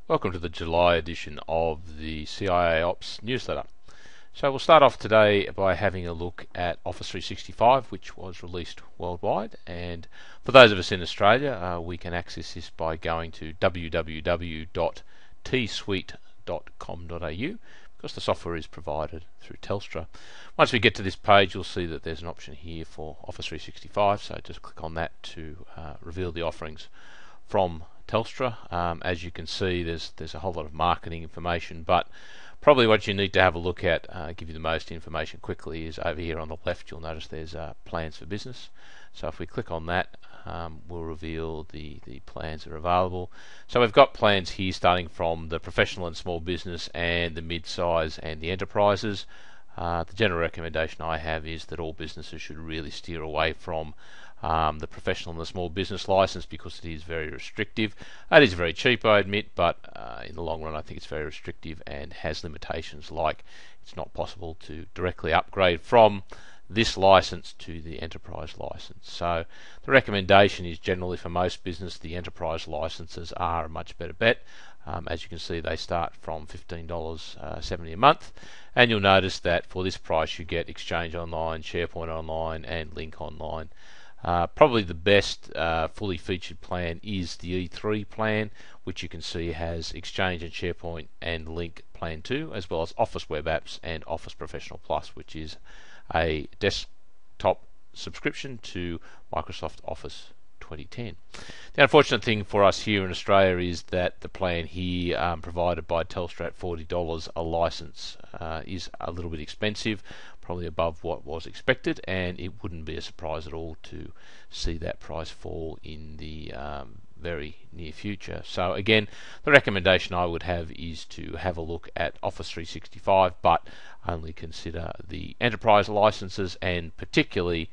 Welcome to the July edition of the CIAOPS newsletter. So we'll start off today by having a look at Office 365, which was released worldwide, and for those of us in Australia, we can access this by going to www.tsuite.com.au because the software is provided through Telstra. Once we get to this page, you'll see that there's an option here for Office 365, so just click on that to reveal the offerings from Telstra. As you can see, there's a whole lot of marketing information, but probably what you need to have a look at, give you the most information quickly, is over here on the left. You'll notice there's plans for business. So if we click on that, we'll reveal the plans that are available. So we've got plans here starting from the professional and small business and the mid-size and the enterprises. The general recommendation I have is that all businesses should really steer away from the professional and the small business license because it is very restrictive. It is very cheap, I admit, but in the long run I think it's very restrictive and has limitations like it's not possible to directly upgrade from this license to the enterprise license. So the recommendation is generally for most business the enterprise licenses are a much better bet. As you can see, they start from $15.70 a month, and you'll notice that for this price you get Exchange Online, SharePoint Online and Link Online. Probably the best fully featured plan is the E3 plan, which you can see has Exchange and SharePoint and Link Plan 2, as well as Office Web Apps and Office Professional Plus, which is a desktop subscription to Microsoft Office 2010. The unfortunate thing for us here in Australia is that the plan here provided by Telstra at $40 a license is a little bit expensive, probably above what was expected, and it wouldn't be a surprise at all to see that price fall in the very near future. So again, the recommendation I would have is to have a look at Office 365, but only consider the enterprise licenses and particularly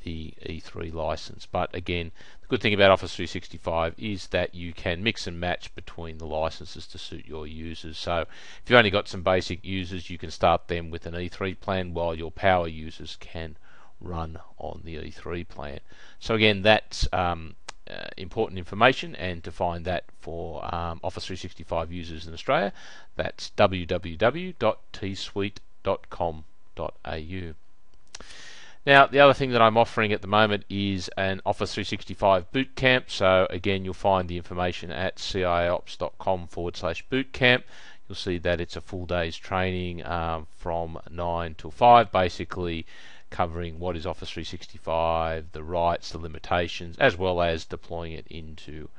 the E3 license. But again, the good thing about Office 365 is that you can mix and match between the licenses to suit your users. So if you've only got some basic users, you can start them with an E3 plan, while your power users can run on the E3 plan. So again, that's important information, and to find that for Office 365 users in Australia, that's www.tsuite.com.au. Now, the other thing that I'm offering at the moment is an Office 365 bootcamp. So again, you'll find the information at ciaops.com/bootcamp. You'll see that it's a full day's training from 9 till 5, basically covering what is Office 365, the rights, the limitations, as well as deploying it into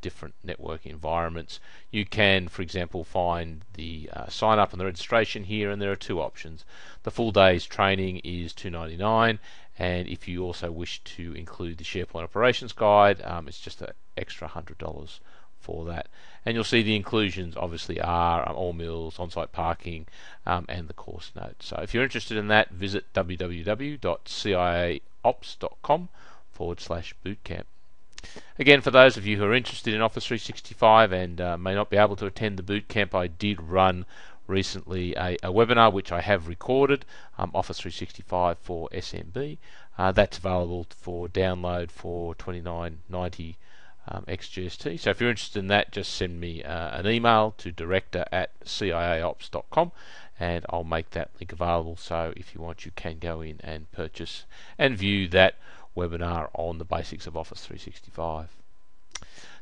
different network environments. You can, for example, find the sign up and the registration here, and there are two options. The full day's training is $2.99, and if you also wish to include the SharePoint Operations Guide, it's just an extra $100 for that. And you'll see the inclusions obviously are all meals, on-site parking, and the course notes. So if you're interested in that, visit www.ciaops.com/bootcamp. Again, for those of you who are interested in Office 365 and may not be able to attend the bootcamp, I did run recently a webinar which I have recorded, Office 365 for SMB. That's available for download for $29.90 ex-GST. So if you're interested in that, just send me an email to director@ciaops.com and I'll make that link available. So if you want, you can go in and purchase and view that webinar on the basics of Office 365.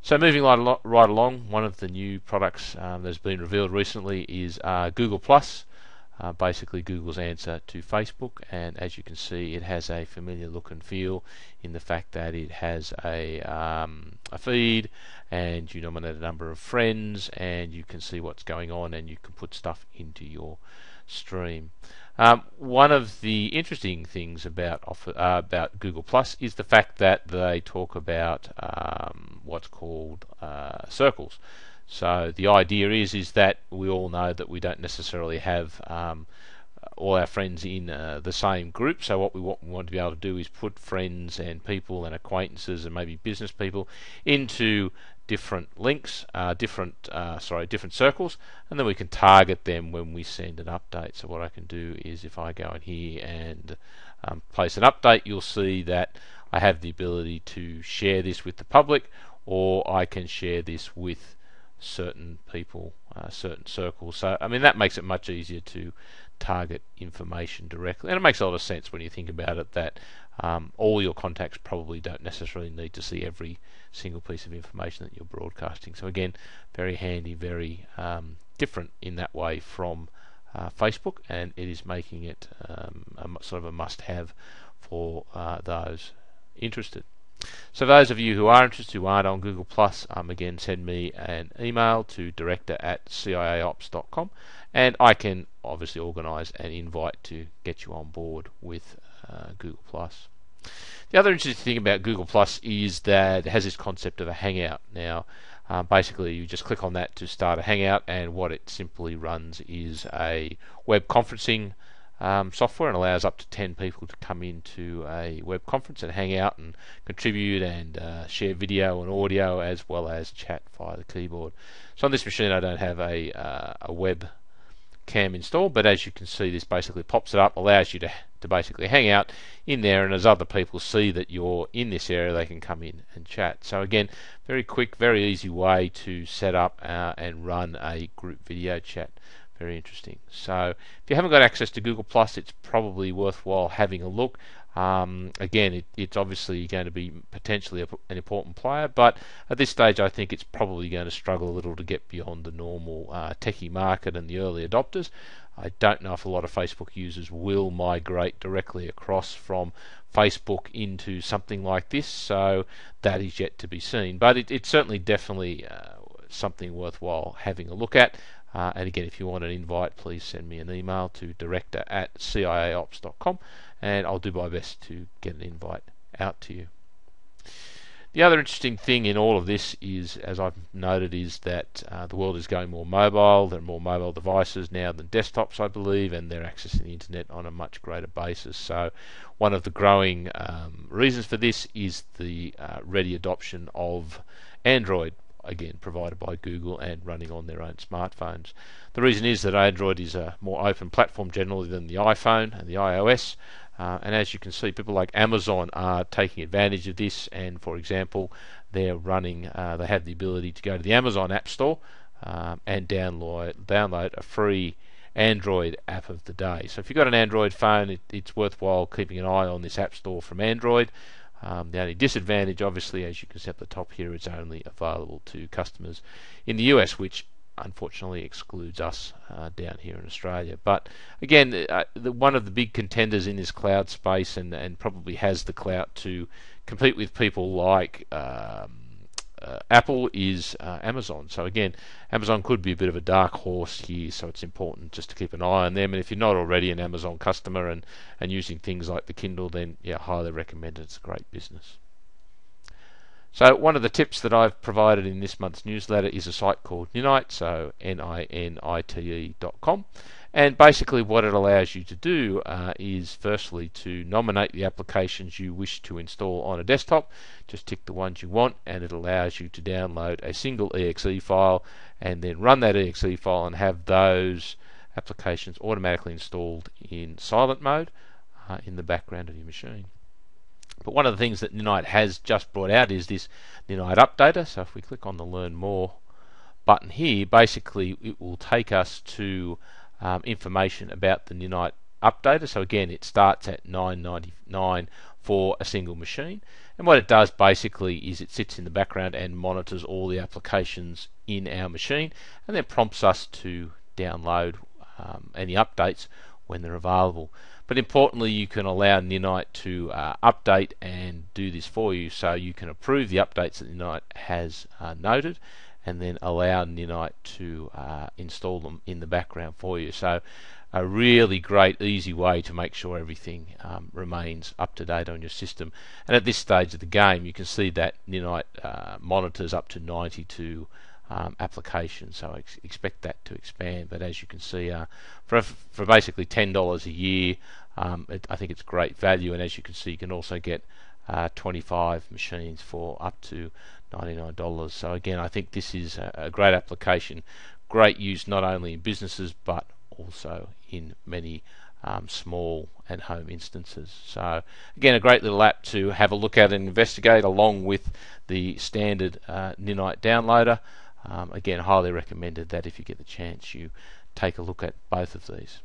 So moving right along, one of the new products that's been revealed recently is Google Plus, basically Google's answer to Facebook, and as you can see, it has a familiar look and feel in the fact that it has a feed, and you nominate a number of friends, and you can see what's going on, and you can put stuff into your stream. One of the interesting things about Google Plus is the fact that they talk about what's called circles. So the idea is that we all know that we don't necessarily have all our friends in the same group. So what we want to be able to do is put friends and people and acquaintances and maybe business people into different links, different circles, and then we can target them when we send an update. So what I can do is, if I go in here and place an update, you'll see that I have the ability to share this with the public, or I can share this with certain people, certain circles. So I mean that makes it much easier to target information directly, and it makes a lot of sense when you think about it that all your contacts probably don't necessarily need to see every single piece of information that you're broadcasting. So again, very handy, very different in that way from Facebook, and it is making it sort of a must-have for those interested. So those of you who are interested, who aren't on Google+, again, send me an email to director@ciaops.com, and I can obviously organise an invite to get you on board with Google+. The other interesting thing about Google+ is that it has this concept of a Hangout. Now, basically, you just click on that to start a Hangout, and what it simply runs is a web conferencing software, and allows up to 10 people to come into a web conference and hang out and contribute and share video and audio as well as chat via the keyboard. So on this machine I don't have a web cam installed, but as you can see, this basically pops it up, allows you to basically hang out in there, and as other people see that you're in this area, they can come in and chat. So again, very quick, very easy way to set up and run a group video chat. Very interesting. So if you haven't got access to Google+, it's probably worthwhile having a look. Again, it's obviously going to be potentially an important player, but at this stage I think it's probably going to struggle a little to get beyond the normal techie market and the early adopters. I don't know if a lot of Facebook users will migrate directly across from Facebook into something like this, so that is yet to be seen. But it's certainly definitely something worthwhile having a look at. And again, if you want an invite, please send me an email to director@ciaops.com, and I'll do my best to get an invite out to you. The other interesting thing in all of this is, as I've noted, is that the world is going more mobile. There are more mobile devices now than desktops, I believe, and they're accessing the internet on a much greater basis. So one of the growing reasons for this is the ready adoption of Android, again provided by Google and running on their own smartphones. The reason is that Android is a more open platform generally than the iPhone and the iOS, and as you can see, people like Amazon are taking advantage of this, and for example, they're running, they have the ability to go to the Amazon App Store and download a free Android app of the day. So if you've got an Android phone, it's worthwhile keeping an eye on this App Store from Android. The only disadvantage, obviously, as you can see at the top here, it's only available to customers in the US, which unfortunately excludes us down here in Australia. But again, one of the big contenders in this cloud space, and probably has the clout to compete with people like Apple, is Amazon. So again, Amazon could be a bit of a dark horse here, so it's important just to keep an eye on them. And if you're not already an Amazon customer and using things like the Kindle, then yeah, highly recommend it. It's a great business. So one of the tips that I've provided in this month's newsletter is a site called Ninite, so ninite.com. And basically what it allows you to do is firstly to nominate the applications you wish to install on a desktop. Just tick the ones you want, and it allows you to download a single exe file and then run that exe file and have those applications automatically installed in silent mode in the background of your machine. But one of the things that Ninite has just brought out is this Ninite Updater. So if we click on the Learn More button here, basically it will take us to information about the Ninite Updater. So again, it starts at $9.99 for a single machine, and what it does basically is it sits in the background and monitors all the applications in our machine, and then prompts us to download any updates when they're available. But importantly, you can allow Ninite to update and do this for you, so you can approve the updates that Ninite has noted, and then allow Ninite to install them in the background for you. So a really great, easy way to make sure everything remains up to date on your system. And at this stage of the game, you can see that Ninite monitors up to 92 applications, so I expect that to expand. But as you can see, for basically $10 a year, I think it's great value. And as you can see, you can also get 25 machines for up to $99. So again, I think this is a great application, great use not only in businesses but also in many small and home instances. So again, a great little app to have a look at and investigate, along with the standard Ninite downloader. Again, highly recommended that if you get the chance you take a look at both of these.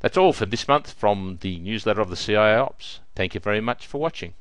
That's all for this month from the newsletter of the CIAOPS. Thank you very much for watching.